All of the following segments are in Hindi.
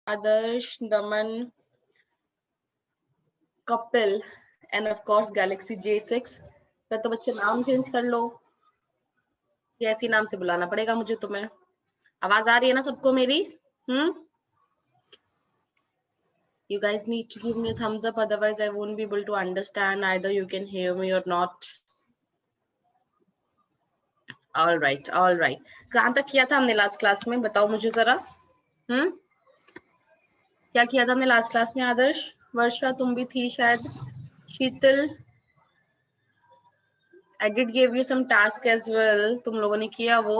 Adarsh, Daman, Kapil end of course Galaxy J6। तो बच्चे नाम चेंज कर लो, ये ऐसी नाम से बुलाना पड़ेगा मुझे तुम्हें। आवाज आ रही है ना सबको मेरी? You guys need to give me a thumbs up, otherwise I won't be able to understand either you can hear me or not. All right, all right. कहाँ तक किया था हमने लास्ट क्लास में, बताओ मुझे जरा। क्या किया था हमने लास्ट क्लास में? आदर्श, वर्षा तुम भी थी शायद, शीतल, I did give you some task as well, तुम लोगों ने किया वो?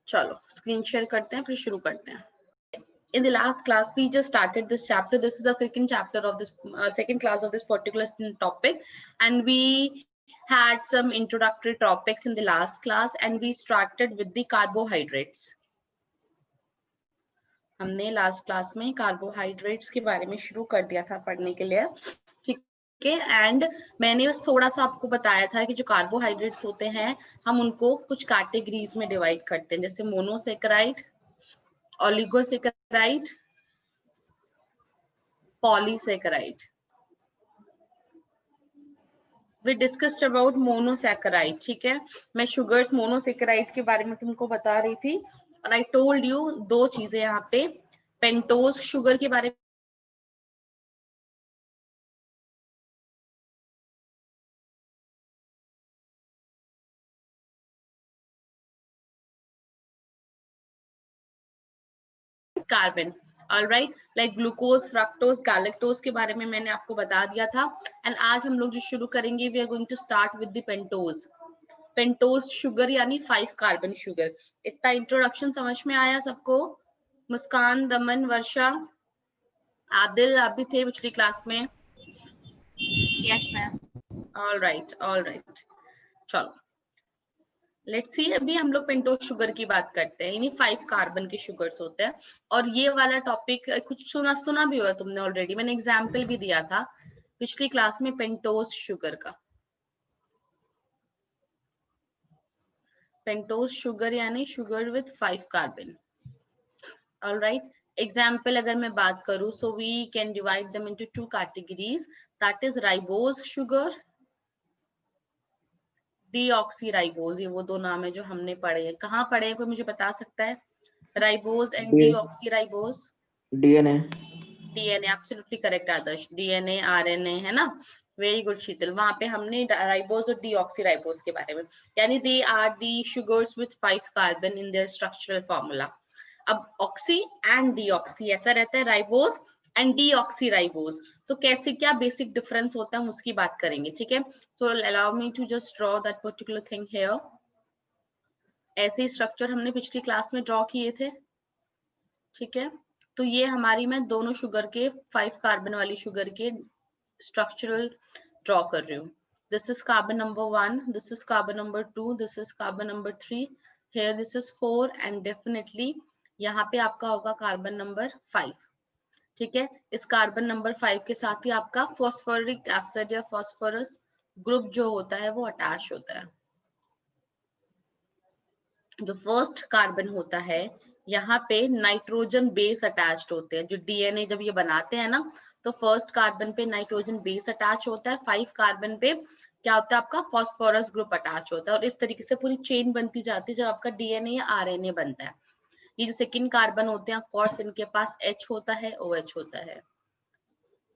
चलो स्क्रीन शेयर करते हैं, फिर शुरू करते हैं। In the last class we just started this chapter. This is the second chapter of this second class of this particular topic, and we had some introductory topics in the last class, and we started with the carbohydrates. हमने लास्ट क्लास में कार्बोहाइड्रेट्स के बारे में शुरू कर दिया था पढ़ने के लिए, ठीक है। एंड मैंने बस थोड़ा सा आपको बताया था कि जो कार्बोहाइड्रेट्स होते हैं हम उनको कुछ कैटेगरीज में डिवाइड करते हैं, जैसे monosaccharide, oligosaccharide, polysaccharide. We discussed about monosaccharide, ठीक है। मैं शुगर्स मोनोसेकेराइड के बारे में तुमको बता रही थी, और आई टोल्ड यू दो चीजें यहाँ पे, पेंटोज शुगर के बारे में carbon, alright, like glucose, fructose, galactose के बारे में मैंने आपको बता दिया था। एंड आज हम लोग जो शुरू करेंगे, we are going to start with the pentose. Pentose sugar यानी 5 कार्बन शुगर। इतना इंट्रोडक्शन समझ में आया सबको? मुस्कान, दमन, वर्षा, आदिल, आप भी थे पिछली क्लास में? Yes ma'am. ऑलराइट, ऑलराइट, चलो लेट्स सी। अभी हम लोग पेंटोज शुगर की बात करते हैं, यानी 5 कार्बन के शुगर्स होते हैं। और ये वाला टॉपिक कुछ सुना भी हुआ तुमने ऑलरेडी, मैंने एग्जाम्पल भी दिया था पिछली क्लास में पेंटोज शुगर का। पेंटोज शुगर यानी sugar with 5 carbon, alright. Example अगर मैं बात करूं, so we can divide them into 2 categories, that is ribose sugar, deoxyribose. ये वो दो नाम है जो हमने पढ़े हैं। कहाँ पढ़े हैं, कोई मुझे बता सकता है? Ribose and deoxyribose. DNA, DNA, absolutely correct Adarsh. DNA, RNA, है ना? वेरी गुड शीतल। वहां पे हमने राइबोज और डीऑक्सीराइबोज के बारे में, यानी they are the sugars with 5 carbon in their structural formula. अब ऑक्सी एंड डीऑक्सी ऐसा रहता है, राइबोज एंड डीऑक्सीराइबोज। तो कैसे, क्या बेसिक डिफरेंस होता है हम उसकी बात करेंगे, ठीक है। So allow me to just draw that particular thing here. ऐसे स्ट्रक्चर हमने पिछली क्लास में ड्रॉ किए थे, ठीक है। तो ये हमारी, मैं दोनों शुगर के 5 कार्बन वाली शुगर के स्ट्रक्चरल ड्रॉ कर रही हूँ। This is carbon number 1, this is carbon number 2, this is carbon number 3, here this is 4, and definitely यहाँ पे आपका होगा कार्बन नंबर 5, ठीक है। इस कार्बन नंबर 5 के साथ ही आपका फॉस्फोरिक एसिड या फॉस्फोरस ग्रुप जो होता है वो अटैच होता है। जो फर्स्ट कार्बन होता है, यहाँ पे नाइट्रोजन बेस अटैच्ड होते हैं। जो डीएनए जब ये बनाते हैं ना, तो फर्स्ट कार्बन पे नाइट्रोजन बेस अटैच होता है, 5 कार्बन पे क्या होता है आपका फॉस्फोरस ग्रुप अटैच होता है, और इस तरीके से पूरी चेन बनती जाती है जब आपका डीएनए या आरएनए बनता है। ये जो सेकंड कार्बन होते हैं, ऑफ कोर्स इनके पास H होता है, OH होता है।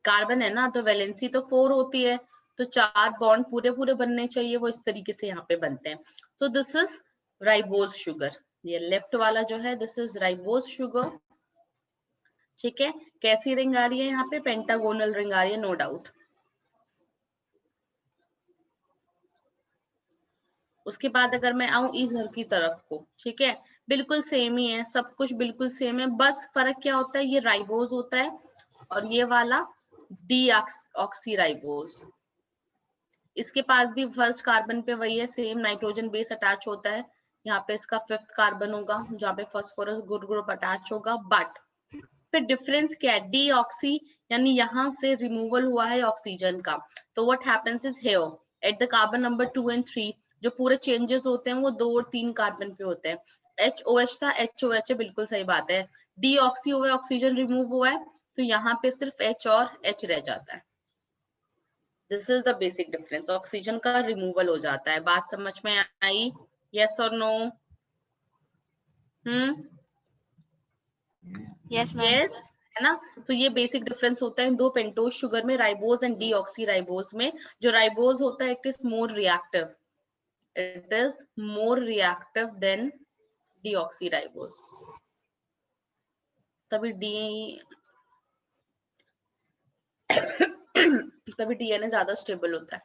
कार्बन है ना, तो वैलेंसी तो 4 होती है, तो 4 बॉन्ड पूरे पूरे बनने चाहिए, वो इस तरीके से यहाँ पे बनते हैं। सो दिस इज राइबोज शुगर। ये लेफ्ट वाला जो है, दिस इज राइबोज शुगर, ठीक है। कैसी रिंग आ रही है यहाँ पे? पेंटागोनल रिंग आ रही है, नो डाउट। उसके बाद अगर मैं आऊं इधर की तरफ को, ठीक है, बिल्कुल सेम ही है, सब कुछ बिल्कुल सेम है, बस फर्क क्या होता है, ये राइबोज होता है और ये वाला डीऑक्सीराइबोज। इसके पास भी फर्स्ट कार्बन पे वही है, सेम नाइट्रोजन बेस अटैच होता है। यहाँ पे इसका 5th कार्बन होगा जहाँ पे फास्फोरस ग्रुप अटैच होगा। बट फिर डिफरेंस क्या है? डीऑक्सी यानी यहाँ से रिमूवल हुआ है ऑक्सीजन का, तो what happens is here at the carbon number 2 and 3 जो पूरे चेंजेस होते हैं वो 2 और 3 कार्बन पे होते हैं। HOH था, HOH बिल्कुल सही बात है। डीऑक्सी हुआ, ऑक्सीजन रिमूव हुआ है, तो यहाँ पे सिर्फ H और H रह जाता है। This is the basic difference, oxygen का रिमूवल हो जाता है। बात समझ में आई? यस और नो? Yes ma'am. यस, है ना? तो ये बेसिक डिफरेंस होता है इन दो पेंटोज शुगर में, राइबोज एंड डीऑक्सी राइबोज में। जो राइबोज होता है it is more reactive, it is more reactive than deoxyribose. तभी डीएनए ज्यादा स्टेबल होता है।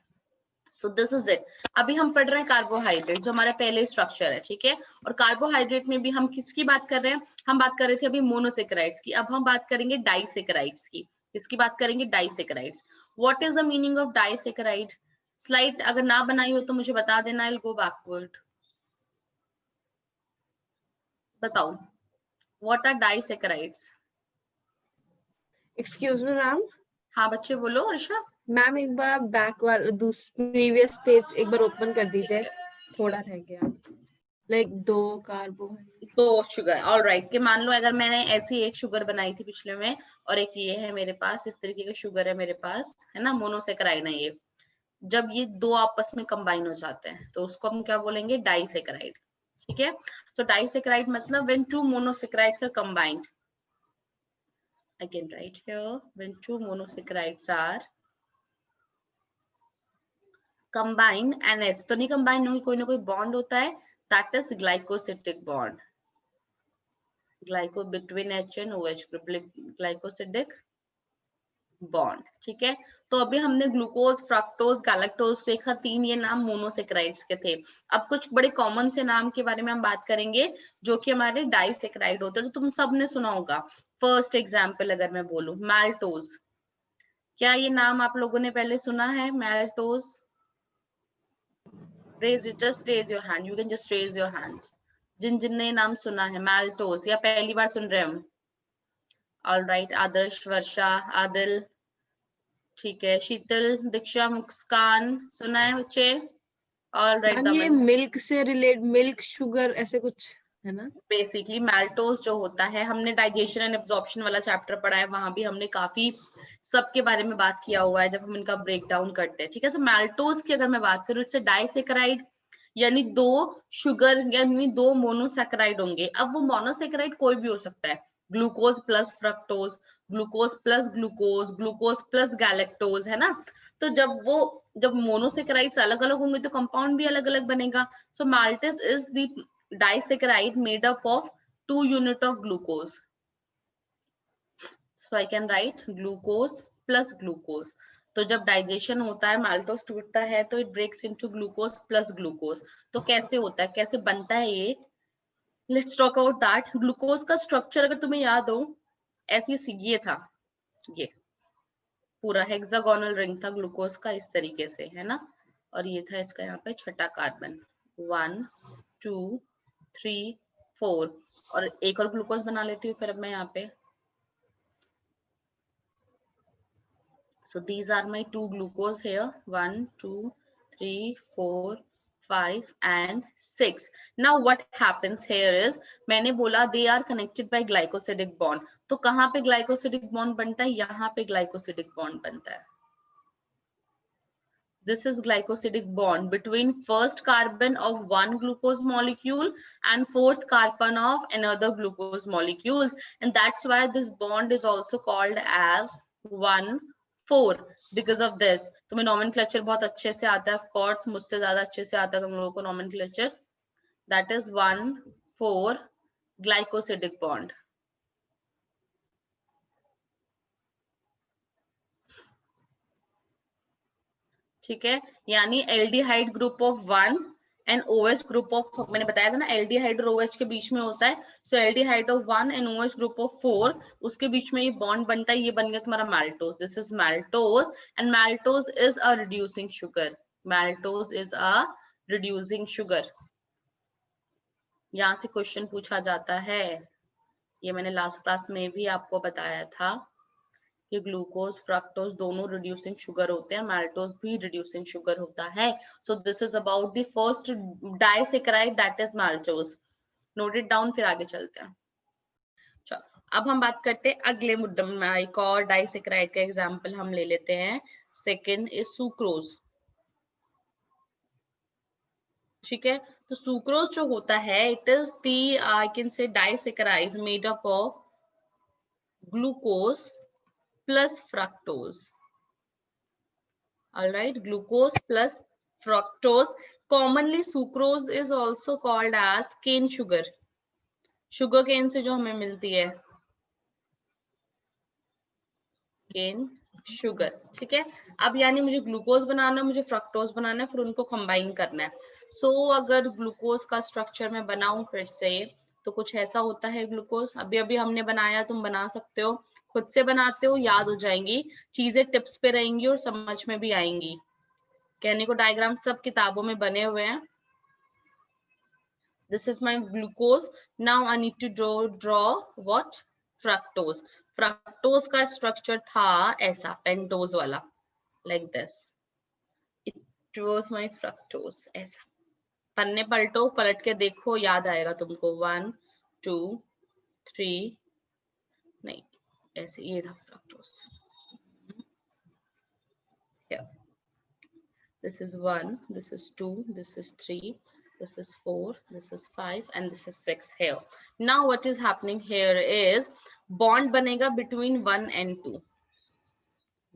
So this is it. अभी हम पढ़ रहे हैं कार्बोहाइड्रेट, जो हमारा पहले स्ट्रक्चर है, ठीक है? और कार्बोहाइड्रेट में भी हम किसकी बात कर रहे हैं? हम बात कर रहे थे अभी मोनोसेकेराइड्स की, अब हम बात करेंगे डाइसेकेराइड्स की। किसकी बात करेंगे? Disaccharides. What is the meaning of disaccharide? Slide अगर ना बनाई हो तो मुझे बता देना, आई विल गो बैकवर्ड। बताओ, what are disaccharides? Excuse me ma'am. हाँ बच्चे बोलो। अर्षा मैम एक बार बैक वाला प्रीवियस पेज एक बार ओपन कर दीजिए, थोड़ा रह गया। Like 2 carbo, 2 sugar, all right. कि मान लो अगर मैंने ऐसी एक शुगर बनाई थी पिछले में, और एक ये है मेरे पास, इस तरीके का शुगर है मेरे पास, है ना? मोनोसेकेराइड है ये। जब ये दो आपस में कंबाइन हो जाते हैं तो उसको हम क्या बोलेंगे? डाइसेकेराइड, ठीक है? सो डाइसेकेराइड मतलब when two monosaccharides are combined, I can write here, when two monosaccharides are combined, NH तो नहीं combine होगी, कोई ना कोई bond होता है, that is glycosidic bond, glyco between H and OH group, glycosidic bond, ठीक है? तो अभी हमने ग्लूकोज, फ्रक्टोज, गैलेक्टोज देखा, 3 ये नाम मोनोसेकेराइड्स के थे। अब कुछ बड़े कॉमन से नाम के बारे में हम बात करेंगे जो कि हमारे डाइसेकेराइड होते हैं, तो तुम सबने सुना होगा। फर्स्ट एग्जांपल अगर मैं बोलूं, मैल्टोज, क्या ये नाम आप लोगों ने पहले सुना है? मैल्टोज, just raise your hand, you can just raise your hand जिन जिन ने नाम सुना है मैल्टोज, या पहली बार सुन रहे हम? ऑल राइट, आदर्श, वर्षा, आदिल, ठीक है, शीतल, दीक्षा, मुस्कान, सुना है बच्चे? All right. ये मिल्क से रिलेट, मिल्क शुगर ऐसे कुछ है ना? बेसिकली मैल्टोज जो होता है, हमने डाइजेशन एंड एब्जॉर्प्शन वाला चैप्टर पढ़ा है, वहां भी हमने काफी सबके बारे में बात किया हुआ है जब हम इनका ब्रेक डाउन करते हैं, ठीक है? सो मैल्टोज की अगर मैं बात करूँ, इट्स अ डाइसेकेराइड, यानी 2 शुगर यानी 2 मोनोसेकेराइड होंगे। अब वो मोनोसेकेराइड कोई भी हो सकता है, glucose plus fructose, glucose plus glucose, glucose plus galactose, है ना? तो जब मोनोसेकेराइड्स अलग अलग होंगे तो कंपाउंड भी अलग अलग बनेगा। So maltose is the disaccharide made up of 2 unit of glucose, so I can write glucose plus glucose। तो जब डाइजेशन होता है, माल्टोज टूटता है, तो it breaks into glucose plus glucose. तो कैसे होता है, कैसे बनता है ये? Let's talk about that. Glucose का स्ट्रक्चर अगर तुम्हें याद हो, ऐसी ये था, ये पूरा हेक्सागोनल रिंग था ग्लूकोज का, इस तरीके से, है ना? और ये था इसका यहाँ पे छठा कार्बन, 1 2 3 4, और एक और ग्लूकोज बना लेती हूँ फिर अब मैं यहाँ पे। So these are my 2 glucose here, 1 2 3 4 5 and 6. Now what happens here is, मैंने बोला they are connected by glycosidic bond, तो कहाँ पे glycosidic bond बनता है? यहाँ पे glycosidic bond बनता है। This is glycosidic bond between first carbon of one glucose molecule and fourth carbon of another glucose molecules, and that's why this bond is also called as 1,4 because of this। तुम्हें nomenclature बहुत अच्छे से आता है, of course मुझसे ज्यादा अच्छे से आता है तुम लोगों को nomenclature। That is 1,4 glycosidic bond। ठीक है, यानी aldehyde group of 1 and OH group of, मैंने बताया था ना एल्डिहाइड और OH के बीच में होता है, so aldehyde of 1 and OH group of 4, उसके बीच में ये बॉन्ड बनता है, ये बन गया तुम्हारा maltose. This is maltose, and maltose is a reducing sugar, maltose is a reducing sugar. यहाँ से क्वेश्चन पूछा जाता है, ये मैंने लास्ट क्लास में भी आपको बताया था कि ग्लूकोज, फ्रक्टोज दोनों रिड्यूसिंग शुगर होते हैं, मैल्टोज भी रिड्यूसिंग शुगर होता है। So this is about the first disaccharide, that is maltose. Note it down, फिर आगे चलते हैं। चलो अब हम बात करते हैं अगले मुद्दे में। एक और डाइसेक्राइड का एग्जांपल हम ले लेते हैं। Second is sucrose. ठीक है, तो सुक्रोज जो होता है, it is the I can से disaccharide made up of glucose plus fructose. All right, glucose plus fructose. Commonly sucrose is also called as cane sugar. Sugar cane से जो हमें मिलती है केन शुगर। ठीक है, अब यानी मुझे ग्लूकोज बनाना है, मुझे फ्रक्टोज बनाना है, फिर उनको कंबाइन करना है। सो अगर ग्लूकोज का स्ट्रक्चर मैं बनाऊं फिर से, तो कुछ ऐसा होता है ग्लूकोज। अभी अभी हमने बनाया, तुम बना सकते हो, खुद से बनाते हो, याद हो जाएंगी चीजें, टिप्स पे रहेंगी और समझ में भी आएंगी। कहने को डायग्राम सब किताबों में बने हुए हैं। This is my glucose. Now I need to draw what? Fructose. Fructose का structure था ऐसा, pentose वाला, like this. It was my fructose, ऐसा। पन्ने पलटो, पलट के देखो, याद आएगा तुमको। 1 2 3, नहीं ऐसे, ये था fructose। Here. This is 1, this is 2, this is 3, this is 4, this is 5 and this is 6 here. Now what is happening here is bond banega between 1 and 2,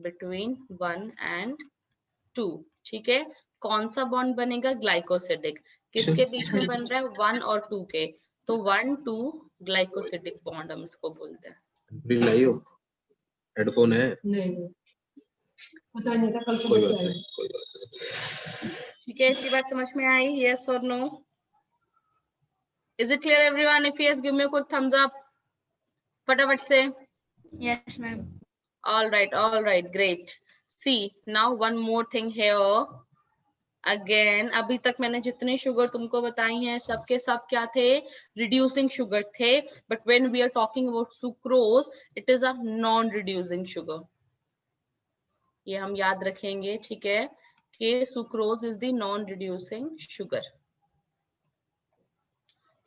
between 1 and 2। ठीक है, कौन सा बॉन्ड बनेगा? ग्लाइकोसिडिक। किसके बीच में बन रहा है? 1 और 2 के, तो 1 2 ग्लाइकोसिडिक बॉन्ड हम इसको बोलते हैं। हेडफोन है? नहीं, पता नहीं था, कल से कोई लेके बात आई। नहीं, कोई बात नहीं। ठीक है, इतनी बात समझ में आई? यस और no? Is it clear everyone? If yes, give me a quick thumbs up. फटाफट से। Yes, ma'am. All right, great. See, now one more thing here. Again, अभी तक मैंने जितने शुगर तुमको बताई हैं, सबके सब क्या थे? Reducing sugar थे. But when we are talking about sucrose, it is a non-reducing sugar. ये हम याद रखेंगे, ठीक है, कि sucrose is the non-reducing sugar.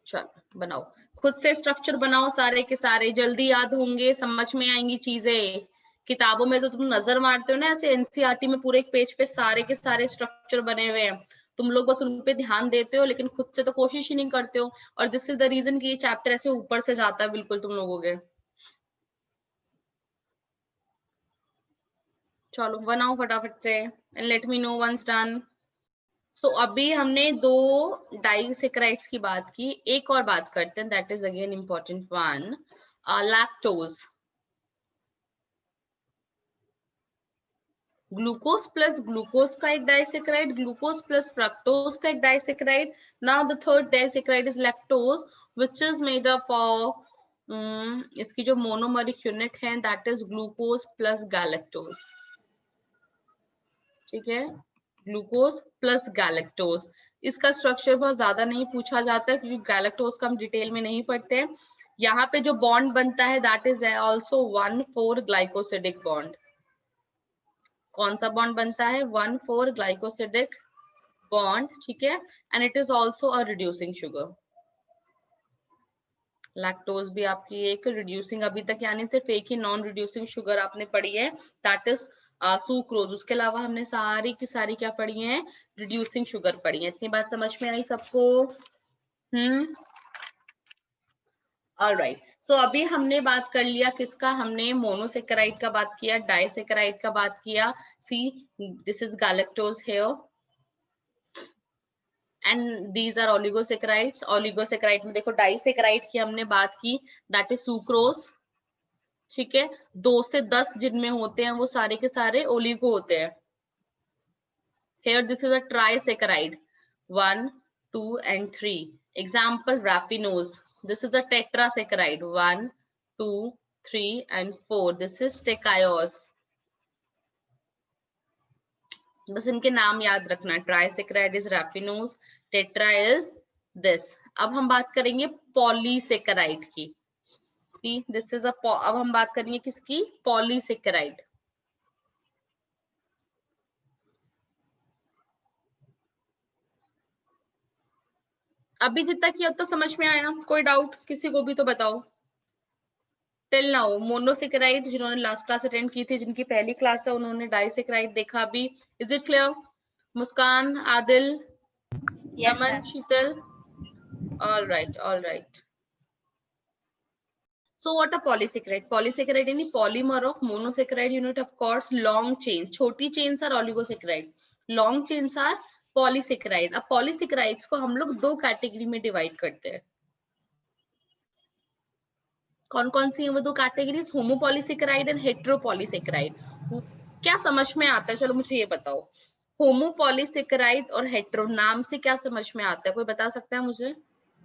चलो बनाओ, खुद से स्ट्रक्चर बनाओ, सारे के सारे जल्दी याद होंगे, समझ में आएंगी चीजें। किताबों में तो तुम नजर मारते हो ना, ऐसे एनसीईआरटी में पूरे एक पेज पे सारे के सारे स्ट्रक्चर बने हुए हैं, तुम लोग बस उन पे ध्यान देते हो, लेकिन खुद से तो कोशिश ही नहीं करते हो। और दिस इज द रीजन कि ये चैप्टर ऐसे ऊपर से जाता है बिल्कुल तुम लोगों के। चलो बनाओ फटाफट से and let me know once done. So अभी हमने दो डाइसेक्राइड्स की बात की, एक और बात करते हैं, that is again important one, lactose. Glucose plus glucose का एक डाइसेक्राइड, ग्लूकोज प्लस फ्रक्टोज का एक disaccharide. Now the third disaccharide is lactose, which is made up of, इसकी जो मोनोमरिक यूनिट है that is glucose plus galactose. ठीक है, ग्लूकोज प्लस गैलेक्टोज। इसका स्ट्रक्चर बहुत ज्यादा नहीं पूछा जाता है, क्योंकि गैलेक्टोज का हम डिटेल में नहीं पढ़ते हैं। यहाँ पे जो बॉन्ड बनता है that is also 1,4 glycosidic bond. कौन सा बॉन्ड बनता है? 1,4 ग्लाइकोसिडिक बॉन्ड। ठीक है, and it is also a reducing sugar. Lactose भी आपकी एक रिड्यूसिंग, अभी तक यानी सिर्फ एक ही नॉन रिड्यूसिंग शुगर आपने पढ़ी है, दैट इज सुक्रोज। उसके अलावा हमने सारी की सारी क्या पढ़ी है? रिड्यूसिंग शुगर पढ़ी है। इतनी बात समझ में आई सबको? ऑलराइट, सो अभी हमने बात कर लिया किसका? हमने मोनोसेकेराइड का बात किया, डाइसेकेराइड का बात किया। See, this is galactose here and these are oligosaccharides. Oligosaccharide में देखो डाइसेकेराइड की हमने बात की, दैट इज सुक्रोज। ठीक है, 2 से 10 जिनमें होते हैं वो सारे के सारे ओलिगो होते हैं। Here this is a trisaccharide, 1, 2 and 3. Example, raffinose. This is a tetrasaccharide, 1, 2, 3 and 4. This is stachyose. बस इनके नाम याद रखना, trisaccharide is raffinose, tetra is this. अब हम बात करेंगे पॉलीसेकेराइड की। सी, दिस इज अब हम बात करेंगे किसकी? पॉलीसेकेराइड। अभी जितना किया तो समझ में आया? कोई डाउट किसी को भी तो बताओ। टिल नाउ मोनोसेकेराइड जिन्होंने लास्ट क्लास अटेंड की थी, जिनकी पहली क्लास है, उन्होंने डाइसेकेराइड देखा अभी। Is it clear? Muskan, Adil, Yemen, Sheetal? All right. So what a polysaccharide? Polysaccharide any polymer of monosaccharide unit, of course, long chain. छोटी chains are oligosaccharide. Long chains are polysaccharide. अब polysaccharides को हम लोग दो कैटेगरी में डिवाइड करते हैं। कौन कौन सी है वो दो कैटेगरीज? होमोपॉलीसेकेराइड एंड हेट्रोपॉलीसेकेराइड। क्या समझ में आता है? चलो मुझे ये बताओ, होमोपॉलीसेकेराइड और हेट्रो नाम से क्या समझ में आता है? कोई बता सकता है मुझे?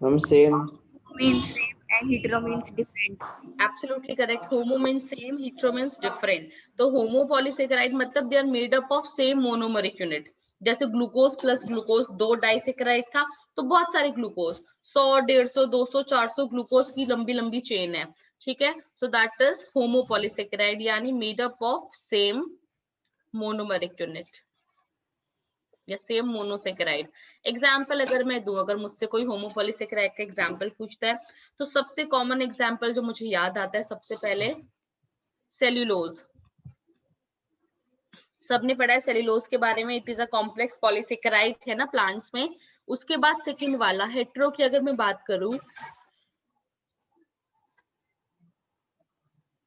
हम same means same and hetero means different. Absolutely correct. Homo means same, hetero means different. तो होमोपॉलीसेकेराइड मतलब they are made up of same monomeric unit. जैसे ग्लूकोज प्लस ग्लूकोज दो डाइसेकेराइड था, तो बहुत सारे ग्लूकोज 100, 150, 200, 400 ग्लूकोज की लंबी लंबी चेन है, ठीक है। सो दैट इज होमोपॉलीसेकेराइड, यानी made up of same monomeric unit या सेम मोनोसेकेराइड। एग्जाम्पल अगर मैं दूं, अगर मुझसे कोई होमोपॉलीसेकेराइड का एग्जाम्पल पूछता है, तो सबसे कॉमन एग्जाम्पल जो मुझे याद आता है सबसे पहले सेल्यूलोज। सबने पढ़ा है सेल्यूलोज के बारे में, it is a complex polysaccharide है ना प्लांट्स में। उसके बाद सेकंड वाला हेट्रो की अगर मैं बात करूं,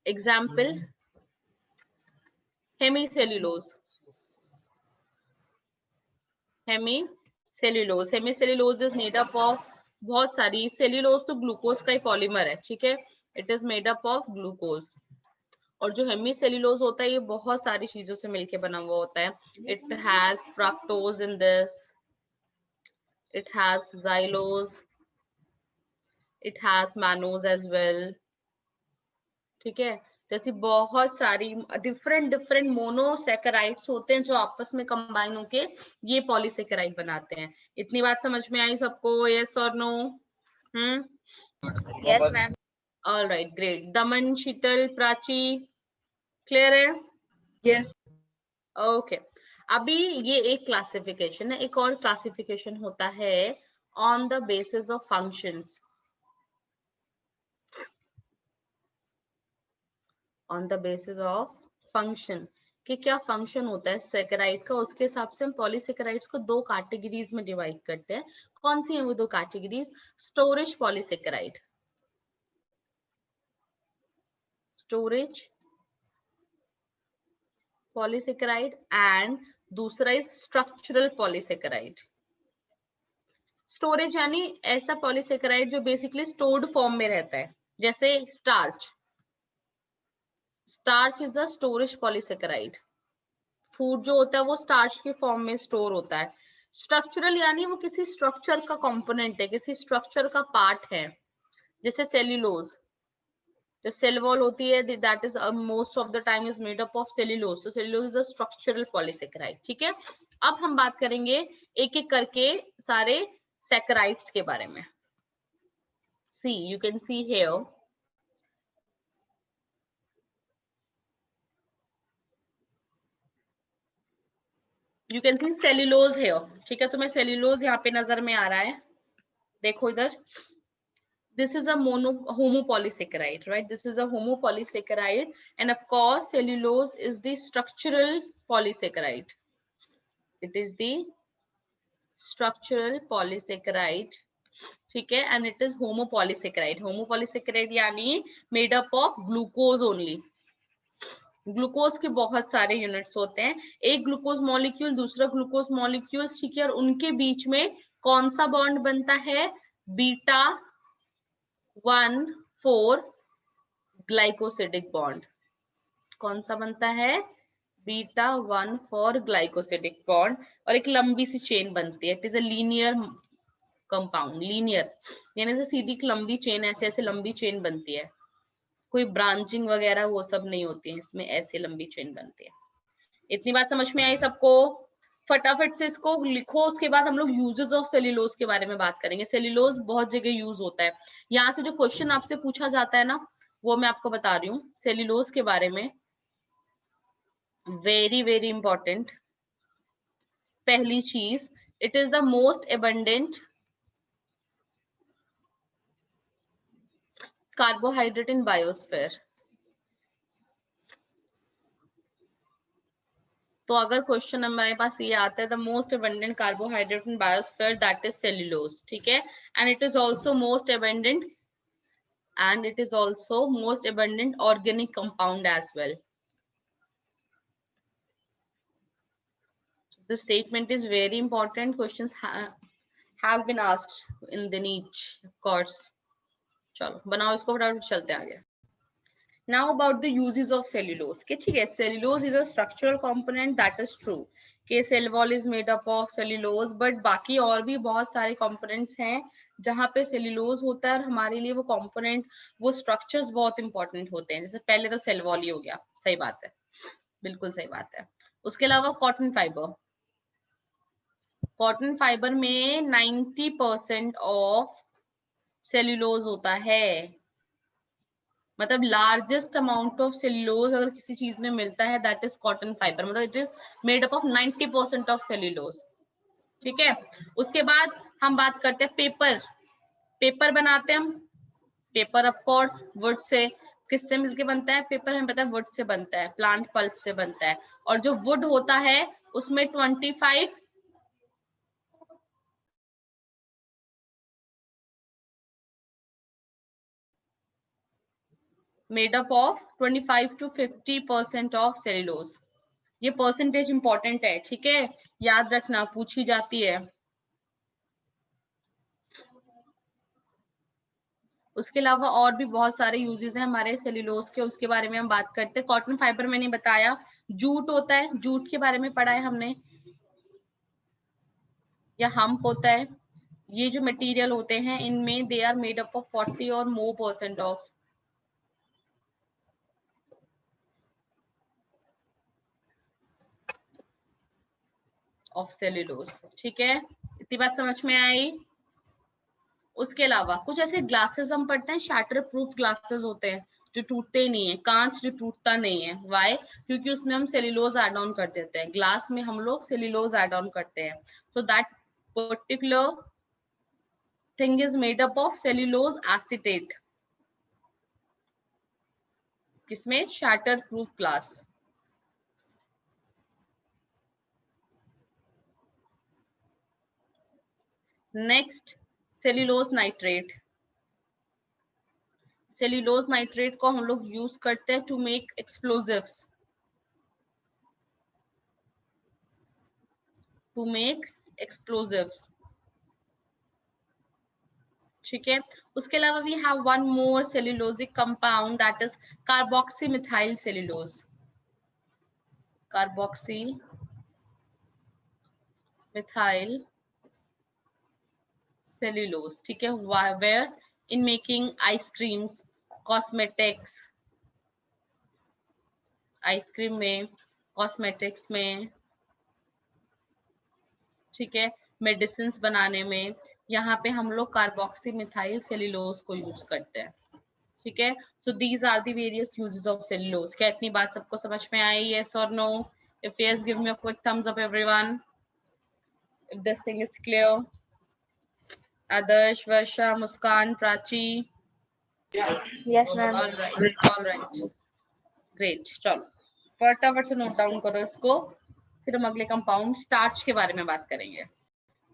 example hemicellulose. Hemicellulose is made up of बहुत सारी, सेल्यूलोज तो ग्लूकोज का ही पॉलीमर है, ठीक है। It is made up of glucose. और जो हेमीसेल्यूलोज होता है ये बहुत सारी चीजों से मिलके बना हुआ होता है। It has fructose in this, it has xylose, it has mannose as well, ठीक है। जैसी बहुत सारी डिफरेंट मोनोसेकेराइड्स होते हैं जो आपस में कंबाइन होके ये पॉलीसेकेराइड बनाते हैं। इतनी बात समझ में आई सबको? यस और no? Yes ma'am. All right, great. Daman, Sheetal, Prachi, clear है? Yes. ओके अभी ये एक क्लासिफिकेशन है, एक और क्लासिफिकेशन होता है on the basis of functions. On the basis of function कि क्या फंक्शन होता है सेकेराइड का, उसके हिसाब से हम पॉलीसेकेराइड्स को दो कैटेगरीज में डिवाइड करते हैं। कौन सी है वो दो categories? Storage polysaccharide, storage polysaccharide, and दूसरा इज स्ट्रक्चरल पॉलीसेकेराइड। स्टोरेज यानी ऐसा पॉलीसेकेराइड जो बेसिकली स्टोर्ड फॉर्म में रहता है, जैसे starch. Starch is a storage polysaccharide. Food जो होता है वो स्टार्च के फॉर्म में स्टोर होता है। स्ट्रक्चरल यानी वो किसी स्ट्रक्चर का कंपोनेंट है, किसी स्ट्रक्चर का पार्ट है, जैसे सेल्यूलोज। जो सेल वॉल होती है that is most of the time is made up of cellulose. तो cellulose is a structural polysaccharide, ठीक है। अब हम बात करेंगे एक एक करके सारे सैकराइड्स के बारे में। See you can see here you can see cellulose here, ठीक है। तुम्हें सेल्यूलोज यहाँ पे नजर में आ रहा है, देखो इधर। This is a homopolysaccharide, right? This is a homopolysaccharide, and of course cellulose is the structural polysaccharide. It is the structural polysaccharide, ठीक है, and it is homopolysaccharide. Homopolysaccharide यानी made up of glucose only. Glucose के बहुत सारे यूनिट्स होते हैं, एक ग्लूकोज मॉलिक्यूल दूसरा ग्लूकोज मॉलिक्यूल, ठीक है, और उनके बीच में कौन सा बॉन्ड बनता है? Beta 1,4 glycosidic bond. कौन सा बनता है? बीटा 1,4 ग्लाइकोसिडिक बॉन्ड, और एक लंबी सी चेन बनती है। It is a linear compound, linear यानी से सीधी लंबी चेन, ऐसे ऐसे लंबी चेन बनती है, कोई ब्रांचिंग वगैरह वो सब नहीं होती है इसमें, ऐसे लंबी चेन बनती है। इतनी बात समझ में आई सबको? फटाफट से इसको लिखो, उसके बाद हम लोग यूजेस ऑफ सेल्यूलोज के बारे में बात करेंगे। सेल्यूलोज बहुत जगह यूज होता है, यहाँ से जो क्वेश्चन आपसे पूछा जाता है ना वो मैं आपको बता रही हूँ सेल्यूलोज के बारे में, वेरी वेरी इंपॉर्टेंट। पहली चीज, it is the most abundant carbohydrate in biosphere? तो अगर क्वेश्चन हमारे पास ये आता है the most abundant carbohydrate in biosphere that is cellulose, ठीक है, and it is also most abundant organic compound as well. The statement is very important. Questions have been asked in the niche, of course. चलो बनाओ इसको, फटाफट चलते आगे. Now about the uses of cellulose. ठीक है, cellulose is a structural component, that is true. कि cell wall is made up of cellulose, but बाकी और भी बहुत सारे components हैं जहाँ पे cellulose होता है और हमारे लिए वो component, वो structures बहुत important होते हैं. जैसे पहले तो cell wall ही हो गया, सही बात है, बिल्कुल सही बात है. उसके अलावा cotton fiber. Cotton fiber में 90% of cellulose होता है. मतलब लार्जेस्ट अमाउंट ऑफ सेल्यूलोज अगर किसी चीज में मिलता है दैट इज कॉटन फाइबर, मतलब it is made up of 90% of cellulose, ठीक है. उसके बाद हम बात करते हैं पेपर. पेपर बनाते हैं हम. Paper of course would say. किससे मिलके बनता है पेपर? हमें पता है वुड से बनता है, प्लांट पल्प से बनता है. और जो वुड होता है उसमें 25 made up of 25 to 50% of cellulose. ये परसेंटेज इंपॉर्टेंट है, ठीक है, याद रखना, पूछी जाती है. उसके अलावा और भी बहुत सारे यूजेस हैं हमारे सेल्यूलोज के, उसके बारे में हम बात करते हैं. कॉटन फाइबर मैंने बताया. जूट होता है, जूट के बारे में पढ़ा है हमने, या हम्प होता है. ये जो मटेरियल होते हैं इनमें they are made up of 40 और मोर % ऑफ सेल्यूलोज, ठीक है. इतनी बात समझ में आई? उसके अलावा कुछ ऐसे ग्लासेस हम पढ़ते हैं, शैटर प्रूफ ग्लासेस होते हैं जो टूटते ही नहीं है, कांच जो टूटता नहीं है. व्हाई? क्योंकि उसमें हम सेल्यूलोज ऐड ऑन कर देते हैं. ग्लास में हम लोग सेल्यूलोज ऐड ऑन करते हैं. So that particular thing is made up of cellulose acetate. किसमें? Shatter proof glass. Next cellulose nitrate. Cellulose nitrate को हम लोग यूज करते हैं to make explosives, to make explosives, ठीक है. उसके अलावा we have one more cellulosic compound that is carboxy methyl cellulose. Carboxy methyl cellulose, ठीक है. where in making ice creams, cosmetics, ice cream में, कॉस्मेटिक्स में, ठीक है, मेडिसिन बनाने में, यहाँ पे हम लोग कार्बोक्सी मिथाइल सेल्यूलोज को यूज करते हैं, ठीक है. So these are the various uses of cellulose. क्या इतनी बात सबको समझ में आई? यस और no? If yes give me a quick thumbs up everyone if this thing is clear. Adarsh, Varsha, Muskan, Prachi? Yes, ma'am. All right. Great. चलो फटाफट से नोट डाउन करो इसको, फिर हम अगले कंपाउंड स्टार्च के बारे में बात करेंगे.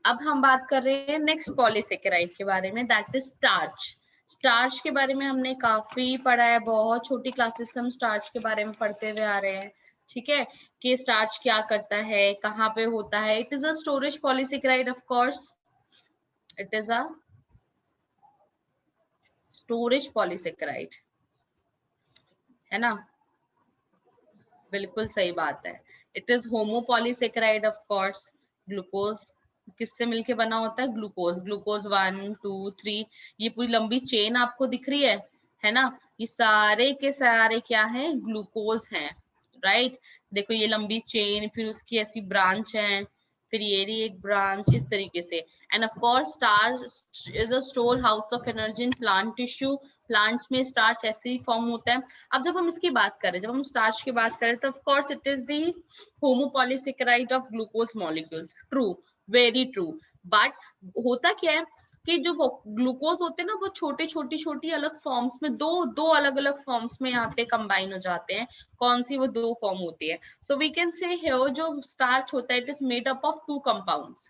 अब हम बात कर रहे हैं नेक्स्ट पॉलीसेकेराइड के बारे में, दैट इज स्टार्च. स्टार्च के बारे में हमने काफी पढ़ा है, बहुत छोटी क्लासेस से हम स्टार्च के बारे में पढ़ते हुए आ रहे हैं, ठीक है, कि स्टार्च क्या करता है, कहाँ पे होता है. It is a storage polysaccharide, of course it is a storage polysaccharide, है ना, बिल्कुल सही बात है. it is homopolysaccharide of course. Glucose किससे मिलके बना होता है? ग्लूकोज. ग्लूकोज 1 2 3, ये पूरी लंबी चेन आपको दिख रही है ना, ये सारे के सारे क्या है? ग्लूकोज हैं, राइट. देखो ये लंबी चेन, फिर उसकी ऐसी ब्रांच है, फिर ये रही एक ब्रांच, इस तरीके से. End of course starch is a store house of energy in plant tissue. Plants में स्टार्च ऐसे ही फॉर्म होता है. अब जब हम इसकी बात करें, जब हम स्टार्च की बात करें, तो of course it is the homopolysaccharide of glucose molecules. True, very true. But होता क्या है कि जो ग्लूकोज होते हैं ना वो छोटी अलग फॉर्म्स में दो अलग अलग फॉर्म्स में यहाँ पे कंबाइन हो जाते हैं। कौन सी वो दो फॉर्म होती है? So we can say here जो स्टार्च होता है it is made up of 2 compounds.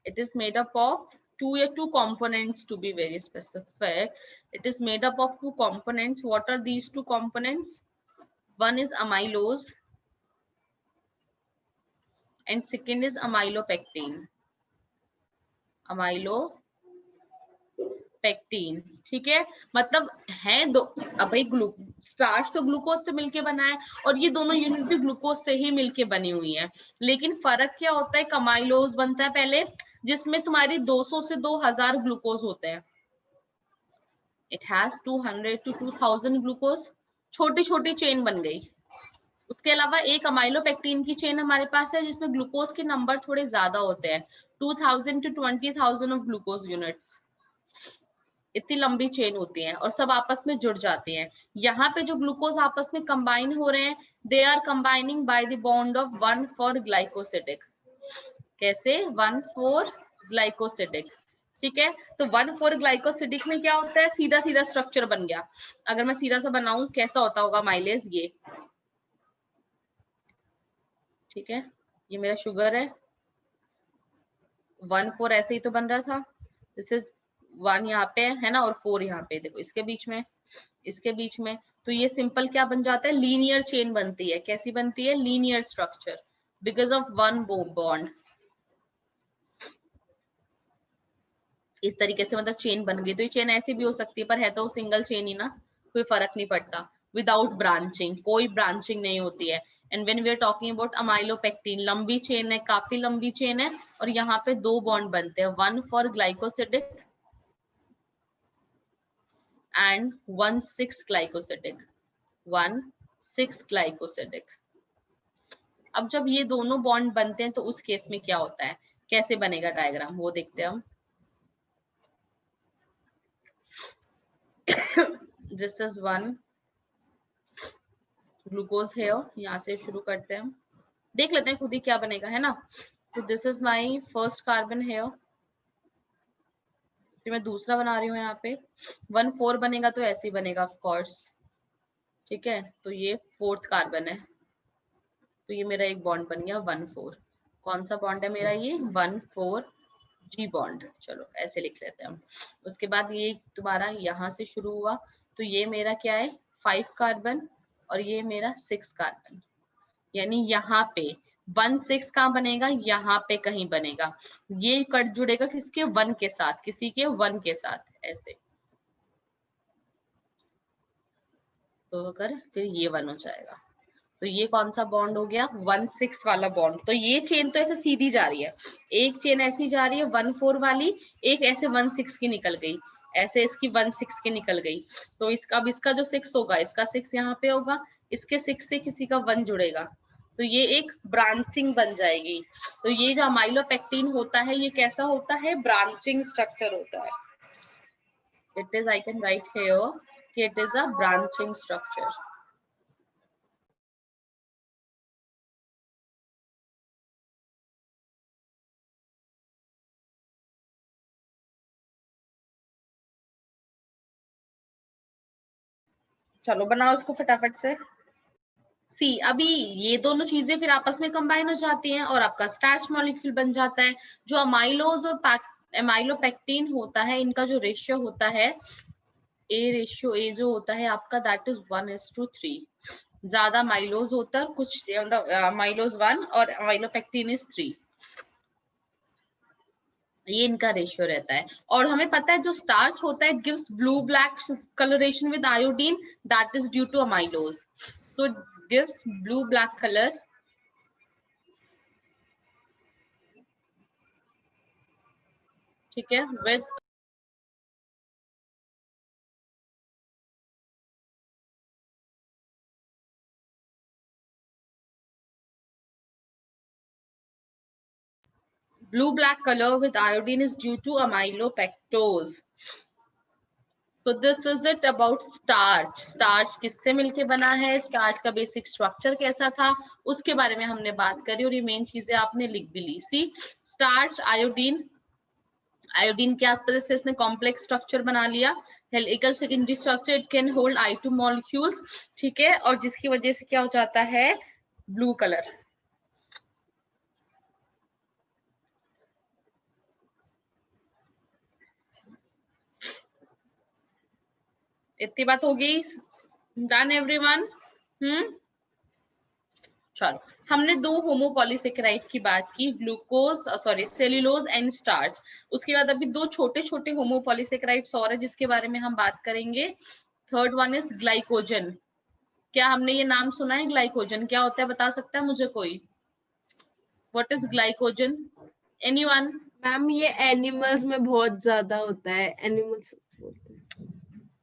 It is made up of two components, to be very specific. It is made up of 2 components. What are these 2 components? One is amylose and second is amylopectin. Amylopectin, ठीक है? मतलब है दो। अब भाई स्टार्च तो ग्लूकोज से मिलके बना है और ये दोनों यूनिट भी ग्लूकोज से ही मिलके बनी हुई है। लेकिन फर्क क्या होता है? अमाइलोज बनता है पहले, जिसमें तुम्हारी 200 से 2000 ग्लूकोज होते हैं। इट हैज 200 to 2000 ग्लूकोज, छोटी चेन बन गई। उसके अलावा एक अमाइलोपेक्टिन की चेन हमारे पास है जिसमें ग्लूकोज के नंबर थोड़े ज्यादा होते हैं, 2000 to 20,000 ऑफ ग्लूकोज यूनिट्स। इतनी लंबी चेन होती है और सब आपस में जुड़ जाती हैं। यहाँ पे जो ग्लूकोज आपस में कंबाइन हो रहे हैं, they are combining by the bond of one four glycosidic. कैसे? 1,4-ग्लाइकोसिडिक, ठीक है? तो 1,4-ग्लाइकोसिडिक में क्या होता है? सीधा स्ट्रक्चर बन गया। अगर मैं सीधा सा बनाऊं कैसा होता होगा माइलेज? ये, ठीक है, ये मेरा शुगर है, 1,4 ऐसे ही तो बन रहा था। दिस इज 1 यहाँ पे है ना, और 4 यहाँ पे, देखो इसके बीच में। तो ये सिंपल क्या बन जाता है? लीनियर चेन बनती है। कैसी बनती है? Linear structure, because of 1 bond. इस तरीके से मतलब चेन बन गई। तो ये चेन ऐसी भी हो सकती है, पर है तो सिंगल चेन ही ना, कोई फर्क नहीं पड़ता। विदाउट ब्रांचिंग, कोई ब्रांचिंग नहीं होती है। And when we are talking about amylopectin, लंबी चेन है, काफी लंबी चेन है, और यहाँ पे 2 बॉन्ड बनते हैं, 1,4-ग्लाइकोसिडिक and 1,6-ग्लाइकोसिडिक। अब जब ये दोनों बॉन्ड बनते हैं तो उस केस में क्या होता है? कैसे बनेगा डायग्राम वो देखते हैं हम। दिस इज 1 ग्लूकोज है, यहाँ से शुरू करते हैं हम, देख लेते हैं खुद ही क्या बनेगा, है ना? तो this is my first carbon है, फिर मैं दूसरा बना रही हूँ यहाँ पे। 1,4 बनेगा तो ऐसे ही बनेगा ऑफ कोर्स, ठीक है? तो ये 4th कार्बन है, तो ये मेरा एक बॉन्ड बन गया 1,4। कौन सा बॉन्ड है मेरा? ये 1,4G बॉन्ड। चलो ऐसे लिख लेते हैं हम। उसके बाद ये तुम्हारा यहाँ से शुरू हुआ, तो ये मेरा क्या है? 5 कार्बन, और ये मेरा 6 कार्बन। यानी यहाँ पे 1,6 कहाँ बनेगा? यहाँ पे कहीं बनेगा। ये कट जुड़ेगा किसके? 1 के साथ, किसी के 1 के साथ, ऐसे। तो अगर फिर ये 1 हो जाएगा, तो ये कौन सा बॉन्ड हो गया? 1,6 वाला बॉन्ड। तो ये चेन तो ऐसे सीधी जा रही है, एक चेन ऐसी जा रही है 1,4 वाली, एक ऐसे 1,6 की निकल गई, ऐसे इसकी 1,6 की निकल गई। तो इसका, अब इसका जो 6 होगा, इसका 6 यहाँ पे होगा, इसके 6 से किसी का 1 जुड़ेगा, तो ये एक ब्रांचिंग बन जाएगी। तो ये जो अमाइलोपेक्टिन होता है, ये कैसा होता है? ब्रांचिंग स्ट्रक्चर होता है। It is, I can write here कि it is a branching structure. चलो बनाओ इसको फटाफट से। सी, अभी ये दोनों चीजें फिर आपस में कंबाइन हो जाती हैं और आपका स्टार्च मॉलिक्यूल बन जाता है। जो अमाइलोज और अमाइलोपेक्टिन होता है, इनका जो रेशियो होता है, ए जो होता है आपका, दैट इज 1:3। ज्यादा अमाइलोज होता है, कुछ अमाइलोज 1 और अमाइलोपेक्टिन इज 3। ये इनका रेशियो रहता है। और हमें पता है जो स्टार्च होता है, gives blue black coloration with iodine, that is due to amylose. तो gives blue black color, ठीक है, with blue black color with iodine is due to amylopectose. So this is it about starch. Starch किससे मिलके बना है, starch का बेसिक स्ट्रक्चर कैसा था, उसके बारे में हमने बात करी और ये मेन चीजें आपने लिख भी ली। सी, starch, iodine आयोडीन के आसपास से इसने कॉम्प्लेक्स स्ट्रक्चर बना लिया, helical secondary structure, it can hold I2 molecules, ठीक है, और जिसकी वजह से क्या हो जाता है, ब्लू कलर। इतनी बात हो गई, डन एवरीवन? चलो, हमने दो होमोपॉलीसेकेराइड की बात की, glucose sorry cellulose and starch. उसके बाद अभी दो छोटे छोटे होमोपॉलीसेकेराइड्स और है जिसके बारे में हम बात करेंगे। Third one is glycogen. क्या हमने ये नाम सुना है? ग्लाइकोजन क्या होता है, बता सकता है मुझे कोई? What is glycogen? Anyone? Ma'am ये एनिमल्स में बहुत ज्यादा होता है, animals.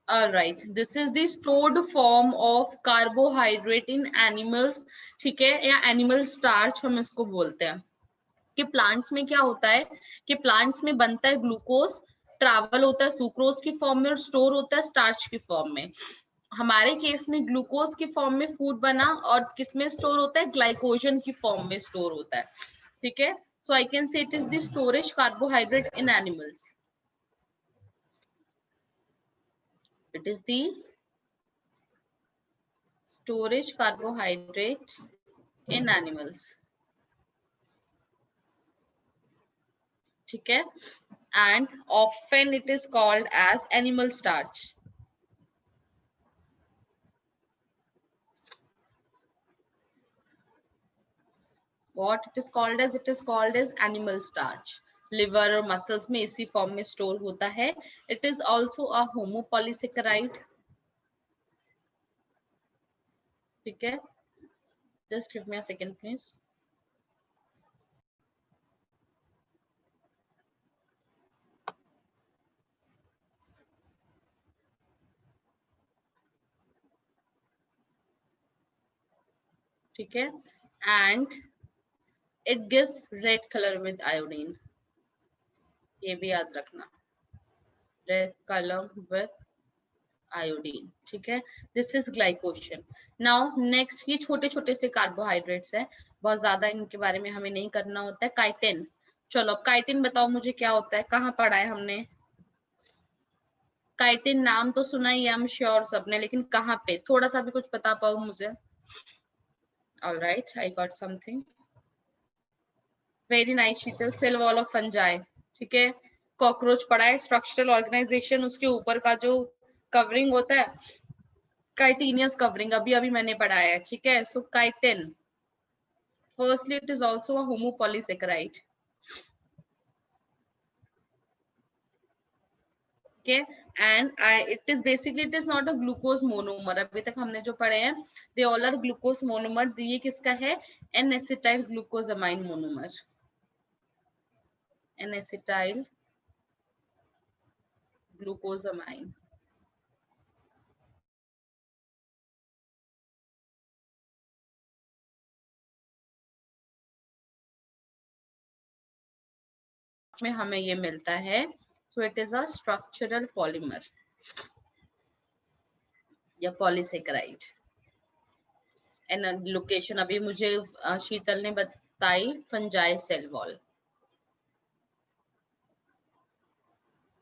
Alright, this is the stored form of carbohydrate in animals, ठीक है, या एनिमल स्टार्च हम इसको बोलते हैं। कि प्लांट्स में क्या होता है कि प्लांट्स में बनता है ग्लूकोज, ट्रैवल होता है सुक्रोज की फॉर्म में और स्टोर होता है स्टार्च की फॉर्म में। हमारे केस में ग्लूकोज की फॉर्म में फूड बना और किसमें स्टोर होता है, ग्लाइकोजन की फॉर्म में स्टोर होता है, ठीक है। So I can say it is the storage carbohydrate in animals, it is the storage carbohydrate in animals, ठीक है, and often it is called as animal starch. What it is called as? It is called as animal starch. Liver और मसल्स में इसी फॉर्म में स्टोर होता है। इट इज ऑल्सो अ होमोपॉलीसेकेराइड, ठीक है। Just give me a second please. ठीक है, and it gives red colour with iodine, ये भी याद रखना, रेड कलर विद आयोडीन, ठीक है। This is glycogen. Now next, ये छोटे छोटे से कार्बोहाइड्रेट्स है, बहुत ज्यादा इनके बारे में हमें नहीं करना होता है। काइटिन, चलो अब काइटिन बताओ मुझे क्या होता है, कहाँ पढ़ा है हमने? काइटिन नाम तो सुना ही है, आई एम श्योर सबने, लेकिन कहाँ पे, थोड़ा सा भी कुछ बता पाओ मुझे? Alright, I got something very nice Sheetal, cell wall of fungi, ठीक है। कॉकरोच पढ़ा है, स्ट्रक्चरल ऑर्गेनाइजेशन, उसके ऊपर का जो कवरिंग होता है काइटिनियस कवरिंग, अभी अभी मैंने पढ़ाया है, ठीक है। So chitin, firstly it is also a homopolysaccharide, okay, and it is basically, it is not a glucose monomer, अभी तक हमने जो पढ़े हैं they all are glucose monomer। ये किसका है? N-acetyl glucosamine monomer, N-acetyl glucosamine, में हमें ये मिलता है। So it is a structural polymer या पॉलीसेकेराइड। एंड लोकेशन अभी मुझे शीतल ने बताई, fungi cell wall,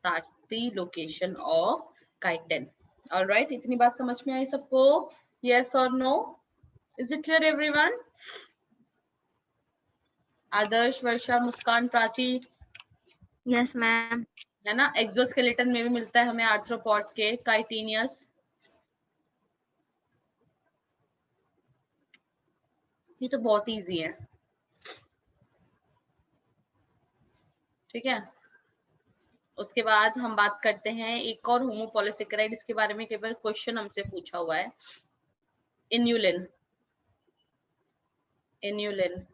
that's the location of chitin. All right, इतनी बात समझ में आई सबको? Yes or no? Is it clear everyone? Adarsh, Varsha, Muskan, Prachi, Yes, ma'am. है ना। एक्सोस्केलेटन में भी मिलता है हमें आर्थ्रोपॉड के काइटिनियस, ये तो बहुत इजी है, ठीक है। उसके बाद हम बात करते हैं एक और होमोपॉलीसेकेराइड, इसके बारे में कई बार क्वेश्चन हमसे पूछा हुआ है, inulin. Inulin,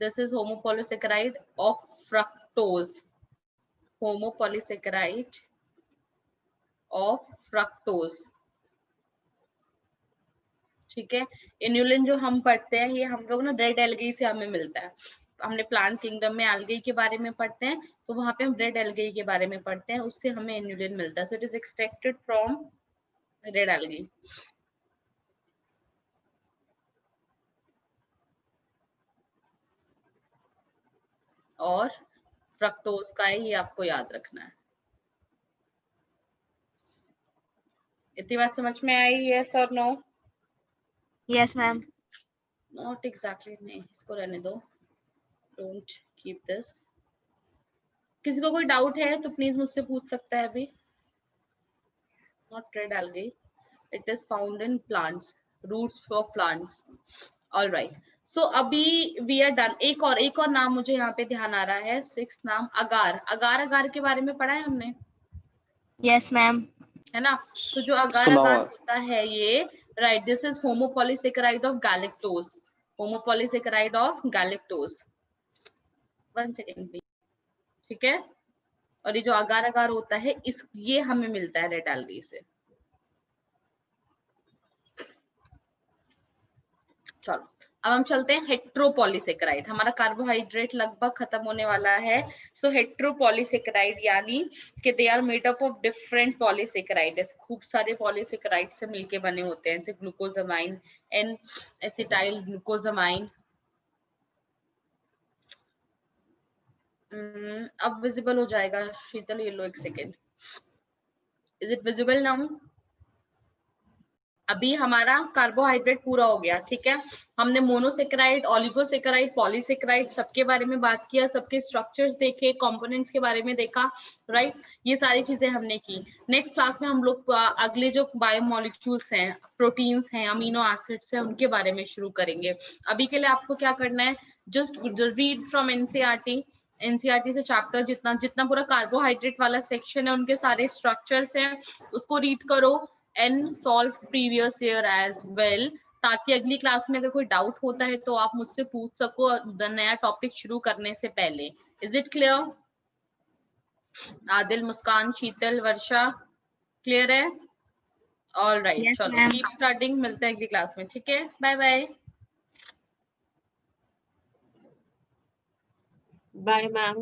this is homopolysaccharide of fructose, homopolysaccharide of fructose, ठीक है। इन्यूलिन जो हम पढ़ते हैं ये हम लोग ना रेड एल्गी से हमें मिलता है, हमने प्लांट किंगडम में एल्गी के बारे में पढ़ते हैं, तो वहां पे हम रेड एल्गी के बारे में पढ़ते हैं, उससे हमें इन्यूलिन मिलता है। So it is extracted from red algae. और फ्रक्टोज का है, ये आपको याद रखना है। इतनी बात समझ में आई? यस और no? Yes, ma'am. Not exactly, नहीं, इसको रहने दो, डोंट कीप दिस। किसी को कोई डाउट है तो प्लीज मुझसे पूछ सकता है अभी। Not red algae, it is found in plants, roots of plants. All right, so अभी we are done। एक और नाम मुझे यहाँ पे ध्यान आ रहा है, 6th नाम अगार। अगार के बारे में पढ़ा है हमने, Yes, ma'am. है ना? तो जो अगार होता है ये, right, this is homopolysaccharide of galactose, homopolysaccharide of galactose. 1 second please, ठीक है? और ये जो अगार होता है, ये हमें मिलता है रेड algae से। चलो अब हम चलते हैं हेट्रोपॉलीसेकेराइड। हमारा कार्बोहाइड्रेट लगभग खत्म होने वाला है। सो हेट्रोपॉलीसेकेराइड यानी कि they are made up of different polysaccharide, खूब सारे पॉलीसेकेराइड से मिलके बने होते हैं, जैसे ग्लूकोजामाइन, एन एसिटाइल ग्लूकोजामाइन। अब विजिबल हो जाएगा शीतल, ये लो 1 second. Is it visible now? अभी हमारा कार्बोहाइड्रेट पूरा हो गया, ठीक है? हमने मोनोसेकेराइड, ओलिगोसेकेराइड, पॉलीसेकेराइड सबके बारे में बात किया, सबके स्ट्रक्चर्स देखे, कंपोनेंट्स के बारे में देखा, राइट? ये सारी चीजें हमने की। नेक्स्ट क्लास में हम लोग अगले जो बायोमोलिक्यूल्स हैं, प्रोटीन्स हैं, अमीनो एसिड्स हैं, उनके बारे में शुरू करेंगे। अभी के लिए आपको क्या करना है, जस्ट रीड फ्रॉम एनसीईआरटी से चैप्टर, जितना पूरा कार्बोहाइड्रेट वाला सेक्शन है, उनके सारे स्ट्रक्चर्स हैं, उसको रीड करो and solve previous year as well, ताकि अगली क्लास में अगर कोई डाउट होता है तो आप मुझसे पूछ सको नया टॉपिक शुरू करने से पहले। Is it clear? Adil, Muskan, Sheetal, Varsha, clear है? ऑल राइट, Yes, चलो ma'am. कीप स्टार्टिंग, मिलते हैं अगली क्लास में, ठीक है? Bye bye. Bye ma'am.